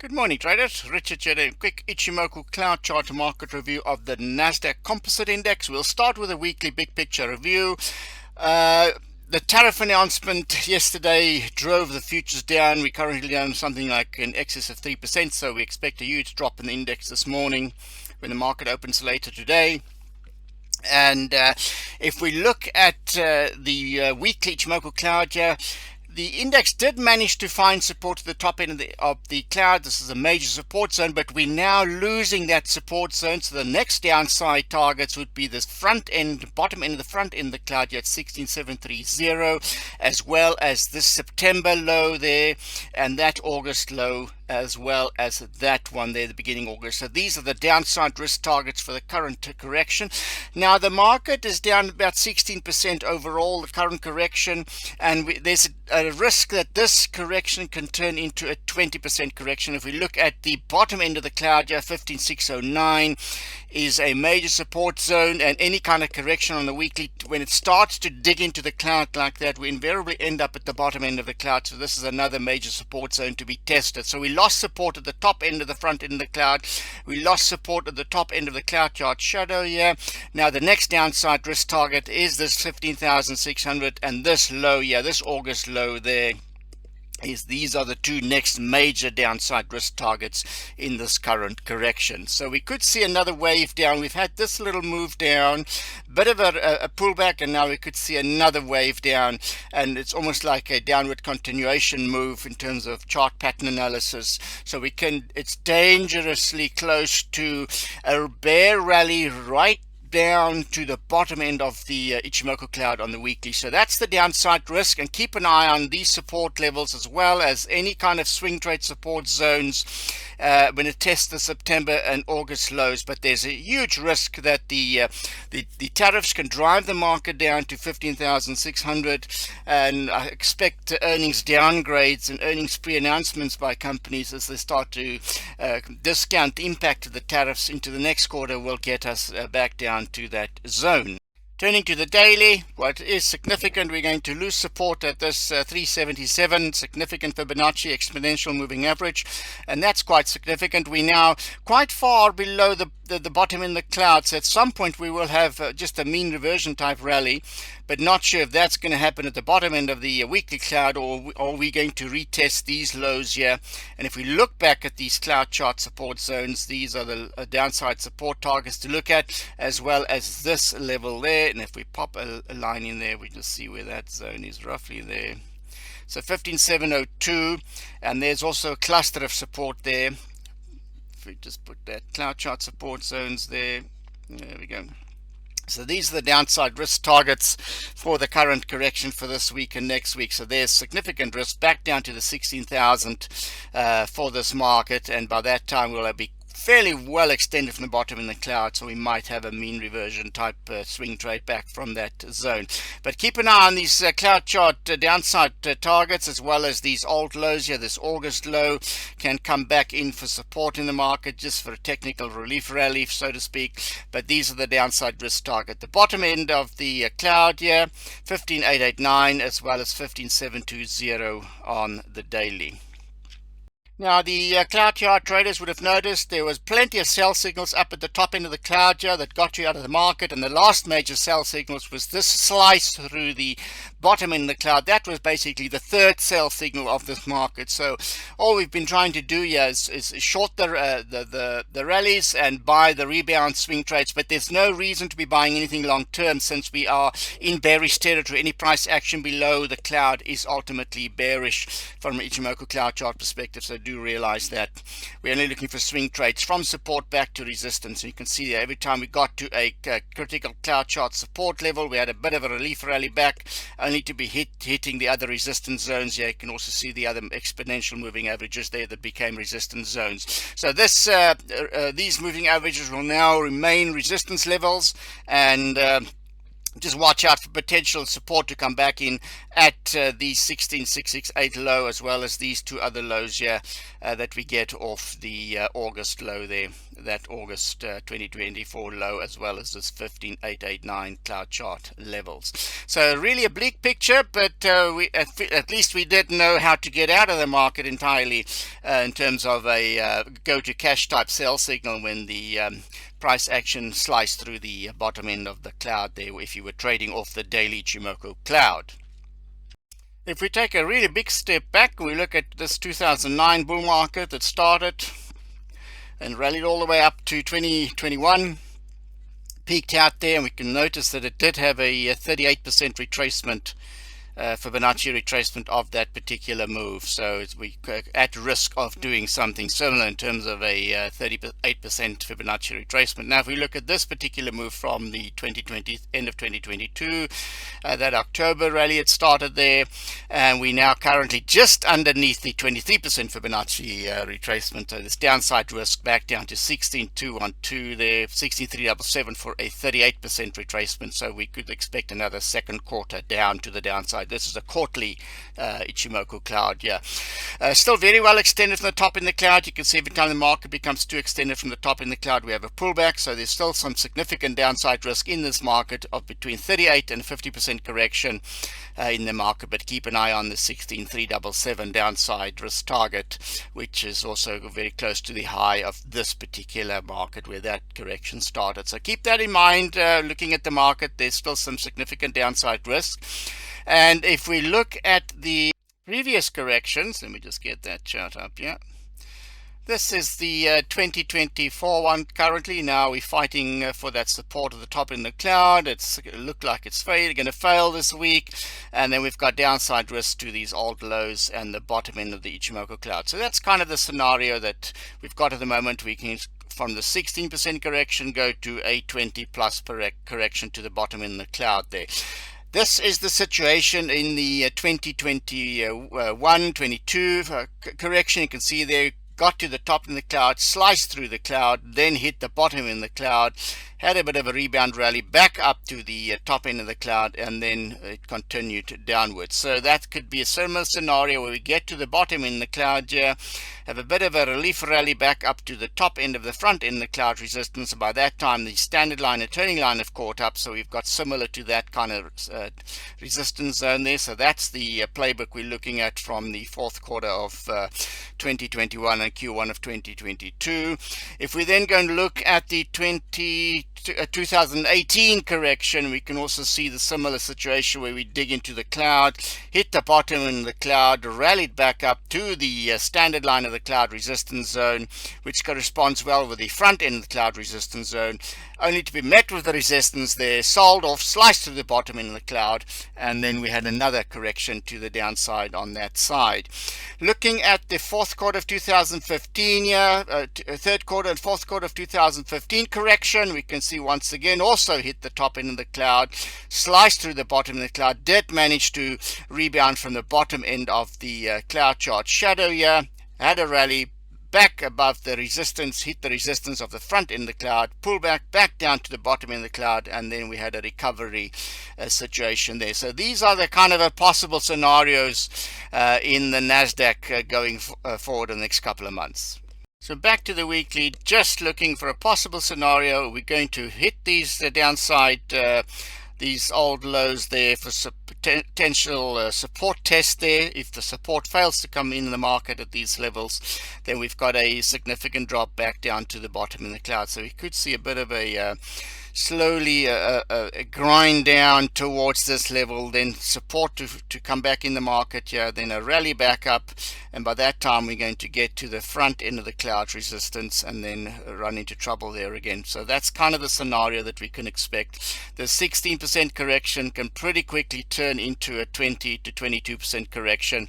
Good morning, traders. Richard here, a quick Ichimoku cloud chart market review of the Nasdaq Composite Index. We'll start with a weekly big picture review. The tariff announcement yesterday drove the futures down. We're currently down something like in excess of 3%, so we expect a huge drop in the index this morning when the market opens later today. And if we look at the weekly Ichimoku cloud here, the index did manage to find support at the top end of the cloud. This is a major support zone, but we're now losing that support zone. So the next downside targets would be this front end, bottom end of the front end of the cloud here at 16730, as well as this September low there and that August low, as well as that one there, the beginning of August. So these are the downside risk targets for the current correction. Now the market is down about 16% overall, the current correction, and there's a risk that this correction can turn into a 20% correction. If we look at the bottom end of the cloud here, 15609 is a major support zone, and any kind of correction on the weekly, when it starts to dig into the cloud like that, we invariably end up at the bottom end of the cloud. So this is another major support zone to be tested. So we lost support at the top end of the front end of the cloud. We lost support at the top end of the cloud chart shadow here. Now the next downside risk target is this 15,600 and this low here, this August low there. These are the two next major downside risk targets in this current correction. So we could see another wave down. We've had this little move down, bit of a pullback, and now we could see another wave down, and it's almost like a downward continuation move in terms of chart pattern analysis. So it's dangerously close to a bear rally right down to the bottom end of the Ichimoku cloud on the weekly. So that's the downside risk, and keep an eye on these support levels as well as any kind of swing trade support zones when it tests the September and August lows. But there's a huge risk that the tariffs can drive the market down to 15,600, and I expect earnings downgrades and earnings pre-announcements by companies as they start to discount the impact of the tariffs into the next quarter will get us back down to that zone. Turning to the daily, what is significant, we're going to lose support at this 377, significant Fibonacci exponential moving average, and that's quite significant. We're now quite far below the bottom in the clouds. At some point we will have just a mean reversion type rally, but not sure if that's going to happen at the bottom end of the weekly cloud, or are we going to retest these lows here. And if we look back at these cloud chart support zones, these are the downside support targets to look at, as well as this level there. And if we pop a line in there, we just see where that zone is roughly there. So 15702, and there's also a cluster of support there. If we just put that cloud chart support zones there we go. So these are the downside risk targets for the current correction for this week and next week. So there's significant risk back down to the 16,000 for this market, and by that time we'll be fairly well extended from the bottom in the cloud, so we might have a mean reversion type swing trade back from that zone. But keep an eye on these cloud chart downside targets, as well as these old lows here. This August low can come back in for support in the market, just for a technical relief rally, so to speak. But these are the downside risk target. The bottom end of the cloud here, 15889, as well as 15720 on the daily. Now the cloud chart traders would have noticed there was plenty of sell signals up at the top end of the cloud here that got you out of the market, and the last major sell signals was this slice through the bottom end of the cloud. That was basically the third sell signal of this market. So all we've been trying to do here is short the rallies and buy the rebound swing trades, but there's no reason to be buying anything long term since we are in bearish territory. Any price action below the cloud is ultimately bearish from an Ichimoku cloud chart perspective. So do realize that we're only looking for swing trades from support back to resistance. And you can see that every time we got to a critical cloud chart support level, we had a bit of a relief rally back, only to be hitting the other resistance zones here. You can also see the other exponential moving averages there that became resistance zones. So these moving averages will now remain resistance levels, and just watch out for potential support to come back in at the 16668 low, as well as these two other lows here that we get off the August low there that August 2024 low, as well as this 15889 cloud chart levels. So really a bleak picture, but at least we did know how to get out of the market entirely in terms of a go to cash type sell signal when the price action sliced through the bottom end of the cloud there, if you were trading off the daily Ichimoku cloud. If we take a really big step back, we look at this 2009 bull market that started and rallied all the way up to 2021, peaked out there, and we can notice that it did have a 38% retracement, Fibonacci retracement of that particular move. So we at risk of doing something similar in terms of a 38% Fibonacci retracement. Now if we look at this particular move from the end of 2022, that October rally, it started there, and we now currently just underneath the 23% Fibonacci retracement. So this downside risk back down to 16,212 there, 16,377 for a 38% retracement. So we could expect another second quarter down to the downside. This is a quarterly Ichimoku cloud. Still very well extended from the top in the cloud. You can see every time the market becomes too extended from the top in the cloud, we have a pullback. So there's still some significant downside risk in this market of between 38 and 50% correction in the market. But keep an eye on the 16,377 downside risk target, which is also very close to the high of this particular market where that correction started. So keep that in mind. Looking at the market, there's still some significant downside risk. And if we look at the previous corrections, let me just get that chart up here. This is the 2024 one currently. Now we're fighting for that support at the top in the cloud. It looked like it's going to fail this week. And then we've got downside risk to these old lows and the bottom end of the Ichimoku cloud. So that's kind of the scenario that we've got at the moment. We can, from the 16% correction, go to a 20 plus correction to the bottom in the cloud there. This is the situation in the 2021-22 correction. You can see there, got to the top in the cloud, sliced through the cloud, then hit the bottom in the cloud, had a bit of a rebound rally back up to the top end of the cloud, and then it continued downwards. So that could be a similar scenario where we get to the bottom in the cloud here, have a bit of a relief rally back up to the top end of the front end of the cloud resistance. By that time the standard line and turning line have caught up, so we've got similar to that kind of resistance zone there. So that's the playbook we're looking at from the fourth quarter of 2021 and Q1 of 2022. If we then go and look at the 2018 correction, we can also see the similar situation where we dig into the cloud, hit the bottom in the cloud, rallied back up to the standard line of the cloud resistance zone, which corresponds well with the front end of the cloud resistance zone, only to be met with the resistance there, sold off, sliced to the bottom in the cloud, and then we had another correction to the downside on that side. Looking at the fourth quarter of 2015 here, third quarter and fourth quarter of 2015 correction, we can see once again also hit the top end of the cloud, sliced through the bottom of the cloud, did manage to rebound from the bottom end of the cloud chart shadow here, had a rally back above the resistance, hit the resistance of the front end of the cloud, pull back down to the bottom end of the cloud, and then we had a recovery situation there. So these are the kind of possible scenarios in the Nasdaq going forward in the next couple of months. So back to the weekly, just looking for a possible scenario. We're going to hit these downside, these old lows there for potential support test there. If the support fails to come in the market at these levels, then we've got a significant drop back down to the bottom in the cloud. So we could see a bit of a slowly a grind down towards this level, then support to come back in the market here, then a rally back up, and by that time we're going to get to the front end of the cloud resistance and then run into trouble there again. So that's kind of the scenario that we can expect. The 16% correction can pretty quickly turn into a 20 to 22% correction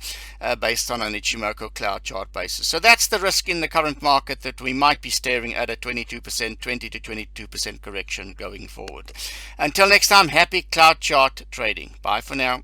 based on an Ichimoku cloud chart basis. So that's the risk in the current market, that we might be staring at a 20 to 22% correction going forward. Until next time, happy cloud chart trading. Bye for now.